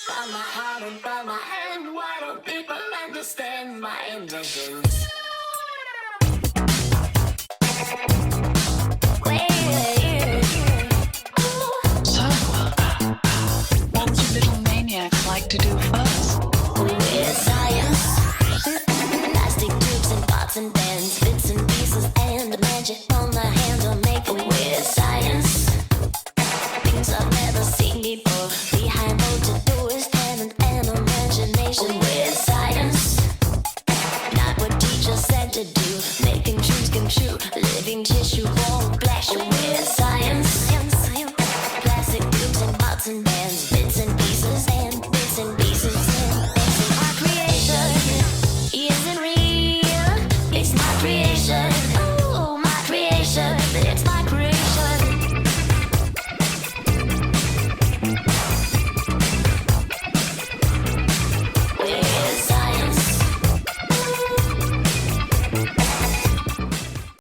From my heart and from my hand, why don't people understand my intentions? So, what would you little maniacs like to do first?